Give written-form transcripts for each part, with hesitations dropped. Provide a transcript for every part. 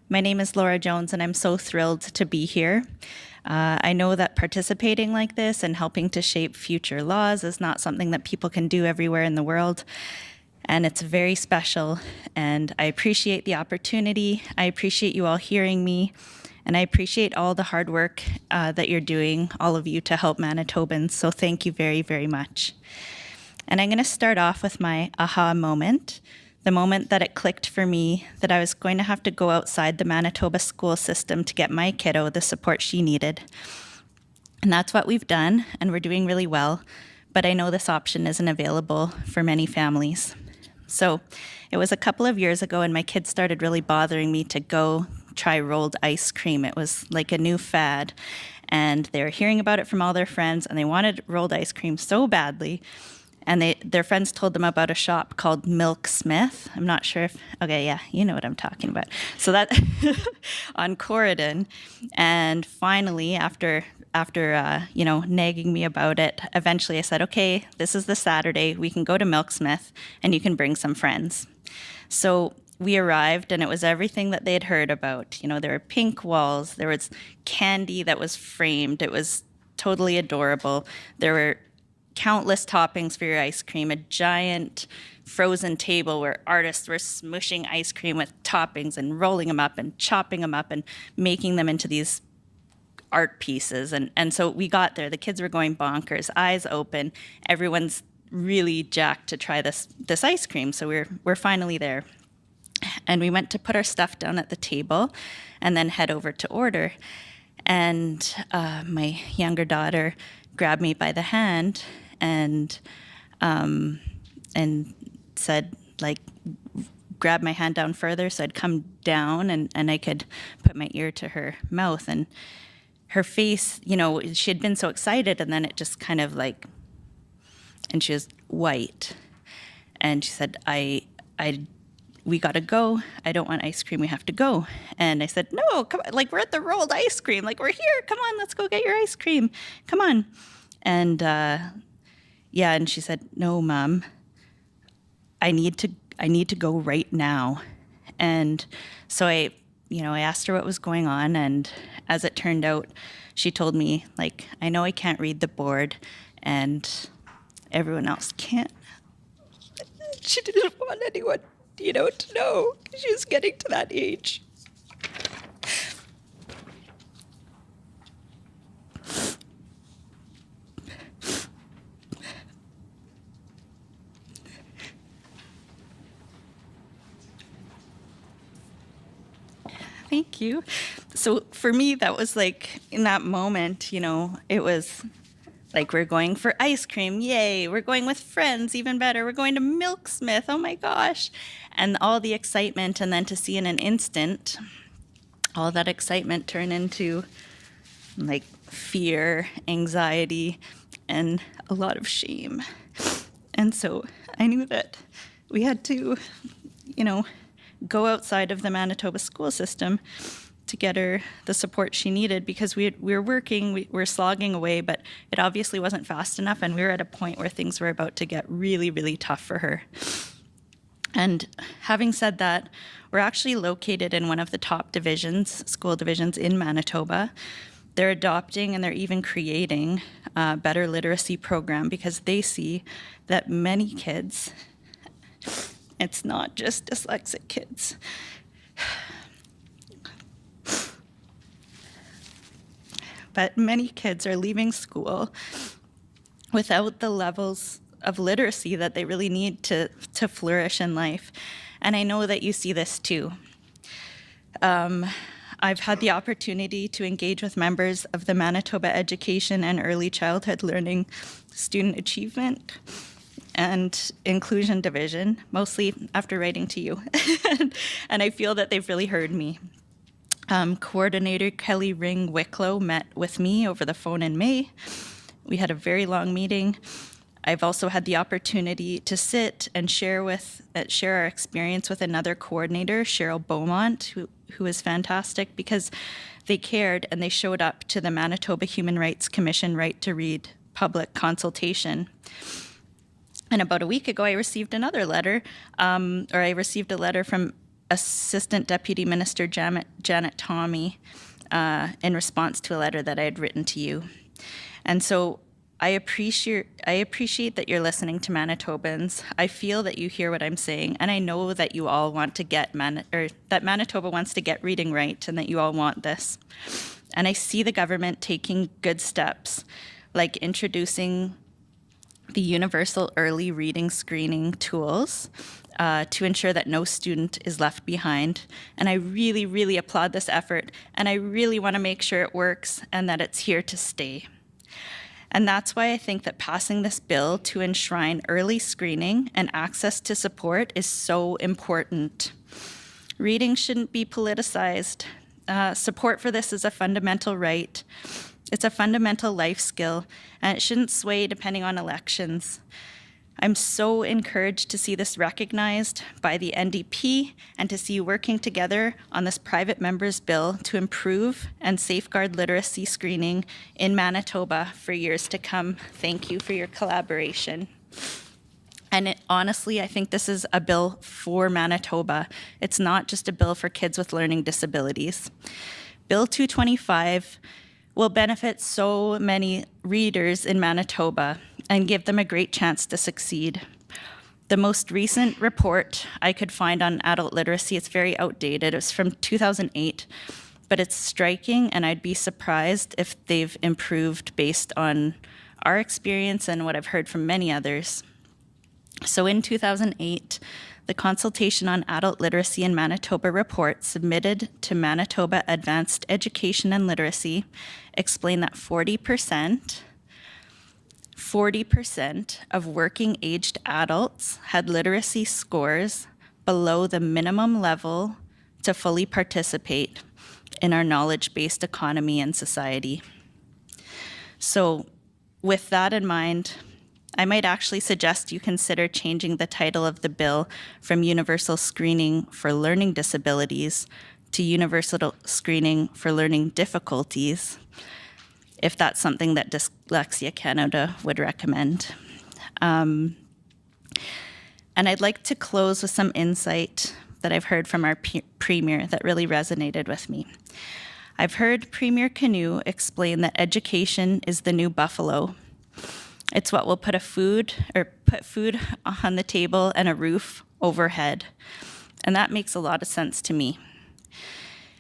My name is Laura Jones, and I'm so thrilled to be here. I know that participating like this and helping to shape future laws is not something that people can do everywhere in the world, and it's very special. And I appreciate the opportunity. I appreciate you all hearing me, and I appreciate all the hard work that you're doing, all of you, to help Manitobans. So thank you very, very much. And I'm going to start off with my aha moment, the moment that it clicked for me that I was going to have to go outside the Manitoba school system to get my kiddo the support she needed. And that's what we've done, and we're doing really well. But I know this option isn't available for many families. So it was a couple of years ago, and my kids started really bothering me to go try rolled ice cream. It was like a new fad, and they were hearing about it from all their friends, and they wanted rolled ice cream so badly. And their friends told them about a shop called Milk Smith. I'm not sure if, okay, yeah, you know what I'm talking about. So that on Corridon. And finally, after nagging me about it, eventually I said, okay, this is the Saturday. We can go to Milk Smith and you can bring some friends. So we arrived, and it was everything that they had heard about. You know, there were pink walls. There was candy that was framed. It was totally adorable. There were countless toppings for your ice cream, a giant frozen table where artists were smushing ice cream with toppings and rolling them up and chopping them up and making them into these art pieces. And so we got there. The kids were going bonkers, eyes open. Everyone's really jacked to try this ice cream. So we're finally there. And we went to put our stuff down at the table and then head over to order. And my younger daughter grabbed me by the hand and said, like, grab my hand down further so I'd come down and I could put my ear to her mouth. And her face, you know, she had been so excited, and then it just kind of like, and she was white. And she said, we gotta go. I don't want ice cream. We have to go. And I said, no, come on. Like, we're at the rolled ice cream. Like, we're here. Come on, let's go get your ice cream. Come on. And and she said, no, Mom, I need to go right now. And so I asked her what was going on. And as it turned out, she told me, like, I know I can't read the board and everyone else can't. She didn't want anyone, to know. She was getting to that age. Thank you. So for me, that was like, in that moment, it was like, we're going for ice cream. Yay. We're going with friends. Even better. We're going to Milk Smith. Oh my gosh. And all the excitement. And then to see in an instant, all that excitement turn into like fear, anxiety, and a lot of shame. And so I knew that we had to, go outside of the Manitoba school system to get her the support she needed, because we were working, we were slogging away, but it obviously wasn't fast enough, and we were at a point where things were about to get really, really tough for her. And having said that, we're actually located in one of the top school divisions in Manitoba. They're adopting and they're even creating a better literacy program, because they see that many kids, it's not just dyslexic kids, but many kids are leaving school without the levels of literacy that they really need to flourish in life. And I know that you see this too. I've had the opportunity to engage with members of the Manitoba Education and Early Childhood Learning Student Achievement and Inclusion Division, mostly after writing to you. And I feel that they've really heard me. Coordinator Kelly Ring Wicklow met with me over the phone in May. We had a very long meeting. I've also had the opportunity to sit and share our experience with another coordinator, Cheryl Beaumont, who is fantastic, because they cared and they showed up to the Manitoba Human Rights Commission Right to Read public consultation. And about a week ago, I received another letter, I received a letter from Assistant Deputy Minister Janet Tommy in response to a letter that I had written to you. And so I appreciate that you're listening to Manitobans. I feel that you hear what I'm saying, and I know that you all want to get that Manitoba wants to get reading right, and that you all want this. And I see the government taking good steps, like introducing the universal early reading screening tools to ensure that no student is left behind. And I really, really applaud this effort, and I really want to make sure it works and that it's here to stay. And that's why I think that passing this bill to enshrine early screening and access to support is so important. Reading shouldn't be politicized. Support for this is a fundamental right. It's a fundamental life skill, and it shouldn't sway depending on elections. I'm so encouraged to see this recognized by the NDP and to see you working together on this private member's bill to improve and safeguard literacy screening in Manitoba for years to come. Thank you for your collaboration. And honestly, I think this is a bill for Manitoba. It's not just a bill for kids with learning disabilities. Bill 225 will benefit so many readers in Manitoba and give them a great chance to succeed. The most recent report I could find on adult literacy, it's very outdated. It was from 2008, but it's striking, and I'd be surprised if they've improved based on our experience and what I've heard from many others. So in 2008, the Consultation on Adult Literacy in Manitoba report submitted to Manitoba Advanced Education and Literacy explained that 40% of working-aged adults had literacy scores below the minimum level to fully participate in our knowledge-based economy and society. So with that in mind, I might actually suggest you consider changing the title of the bill from Universal Screening for Learning Disabilities to Universal Screening for Learning Difficulties, if that's something that Dyslexia Canada would recommend. And I'd like to close with some insight that I've heard from our Premier that really resonated with me. I've heard Premier Canoe explain that education is the new buffalo. It's what will put food on the table and a roof overhead. And that makes a lot of sense to me.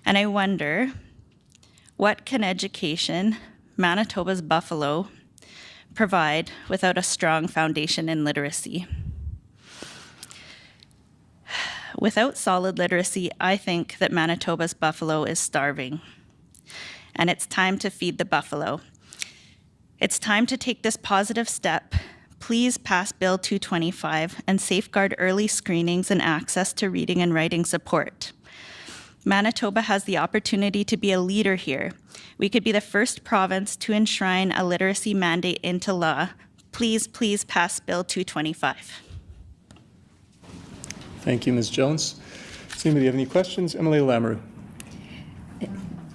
And I wonder, what can education, Manitoba's buffalo, provide without a strong foundation in literacy? Without solid literacy, I think that Manitoba's buffalo is starving. And it's time to feed the buffalo. It's time to take this positive step. Please pass Bill 225 and safeguard early screenings and access to reading and writing support. Manitoba has the opportunity to be a leader here. We could be the first province to enshrine a literacy mandate into law. Please, please pass Bill 225. Thank you, Ms. Jones. Does anybody have any questions? Emily Lamoureux.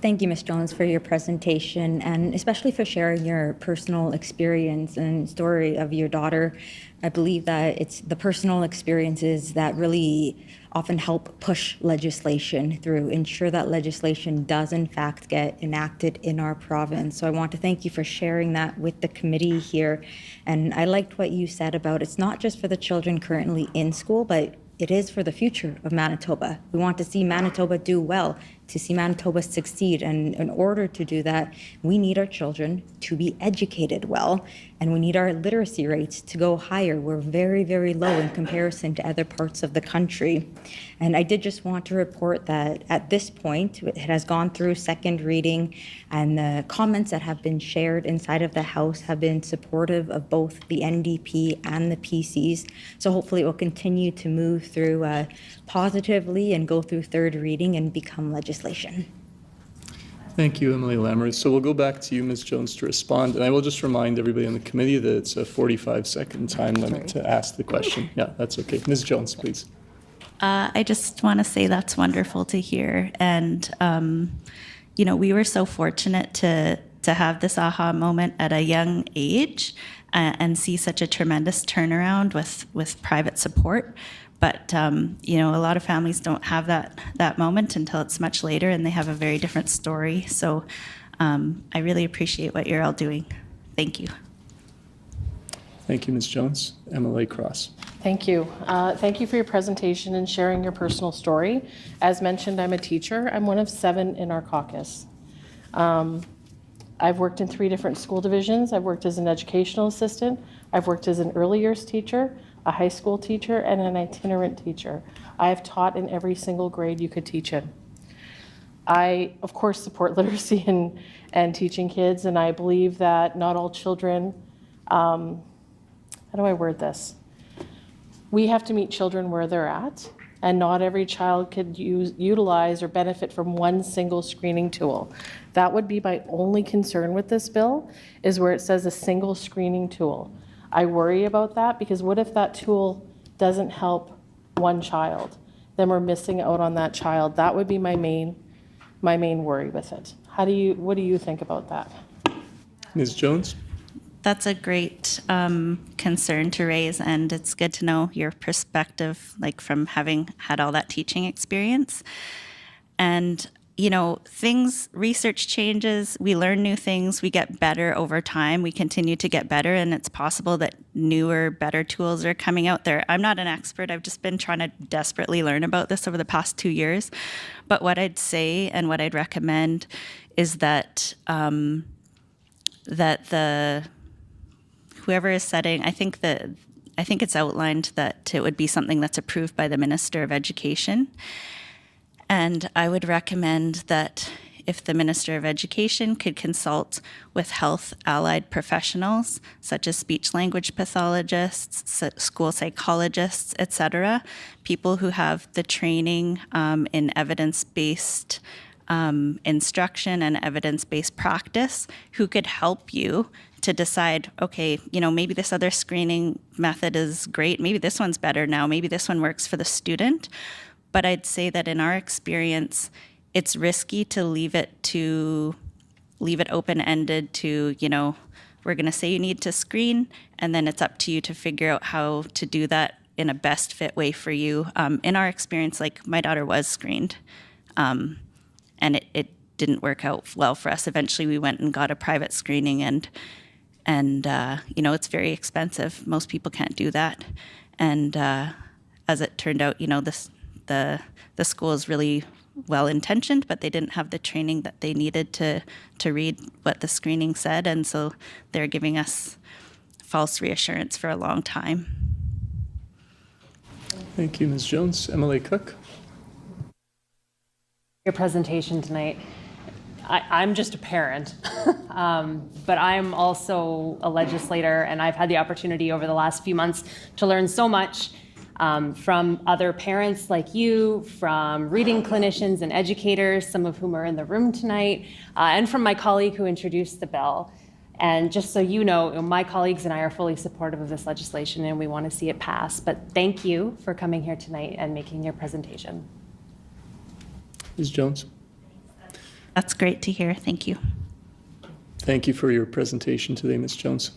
Thank you, Ms. Jones, for your presentation, and especially for sharing your personal experience and story of your daughter. I believe that it's the personal experiences that really often help push legislation through, ensure that legislation does in fact get enacted in our province. So I want to thank you for sharing that with the committee here. And I liked what you said about it's not just for the children currently in school, but it is for the future of Manitoba. We want to see Manitoba do well, to see Manitoba succeed. And in order to do that, we need our children to be educated well, and we need our literacy rates to go higher. We're very, very low in comparison to other parts of the country. And I did just want to report that at this point, it has gone through second reading, and the comments that have been shared inside of the House have been supportive of both the NDP and the PCs. So hopefully it will continue to move through positively and go through third reading and become legislation. Thank you, Emily Lamoureux. So we'll go back to you, Ms. Jones, to respond. And I will just remind everybody on the committee that it's a 45-second time limit to ask the question. Yeah, that's okay. Ms. Jones, please. I just want to say that's wonderful to hear. And, you know, we were so fortunate to have this aha moment at a young age and see such a tremendous turnaround with private support. But you know, a lot of families don't have that moment until it's much later, and they have a very different story. So I really appreciate what you're all doing. Thank you. Thank you, Ms. Jones. Emily Cross. Thank you. Thank you for your presentation and sharing your personal story. As mentioned, I'm a teacher. I'm one of 7 in our caucus. I've worked in 3 different school divisions. I've worked as an educational assistant. I've worked as an early years teacher, a high school teacher, and an itinerant teacher. I have taught in every single grade you could teach in. I, of course, support literacy and teaching kids, and I believe that not all children, how do I word this? We have to meet children where they're at, and not every child could utilize or benefit from one single screening tool. That would be my only concern with this bill, is where it says a single screening tool. I worry about that, because what if that tool doesn't help one child? Then we're missing out on that child. That would be my main worry with it. What do you think about that? Ms. Jones? That's a great concern to raise, and it's good to know your perspective, like from having had all that teaching experience. And, you know, research changes, we learn new things, we get better over time, we continue to get better, and it's possible that newer, better tools are coming out there. I'm not an expert, I've just been trying to desperately learn about this over the past 2 years. But what I'd say and what I'd recommend is that whoever is setting, I think it's outlined that it would be something that's approved by the Minister of Education. And I would recommend that if the Minister of Education could consult with health allied professionals, such as speech language pathologists, school psychologists, etc., people who have the training in evidence-based instruction and evidence-based practice, who could help you to decide, okay, you know, maybe this other screening method is great, maybe this one's better now, maybe this one works for the student. But I'd say that in our experience, it's risky to leave it open-ended to, you know, we're going to say you need to screen, and then it's up to you to figure out how to do that in a best fit way for you. In our experience, like, my daughter was screened, and it didn't work out well for us. Eventually, we went and got a private screening, and you know, it's very expensive. Most people can't do that. And as it turned out, you know, the school is really well-intentioned, but they didn't have the training that they needed to read what the screening said, and so they're giving us false reassurance for a long time. Thank you, Ms. Jones. Emily Cook. Your presentation tonight. I'm just a parent, but I'm also a legislator, and I've had the opportunity over the last few months to learn so much from other parents like you, from reading clinicians and educators, some of whom are in the room tonight, and from my colleague who introduced the bill. And just so you know, my colleagues and I are fully supportive of this legislation, and we want to see it pass. But thank you for coming here tonight and making your presentation. Ms. Jones? That's great to hear. Thank you. Thank you for your presentation today, Ms. Jones.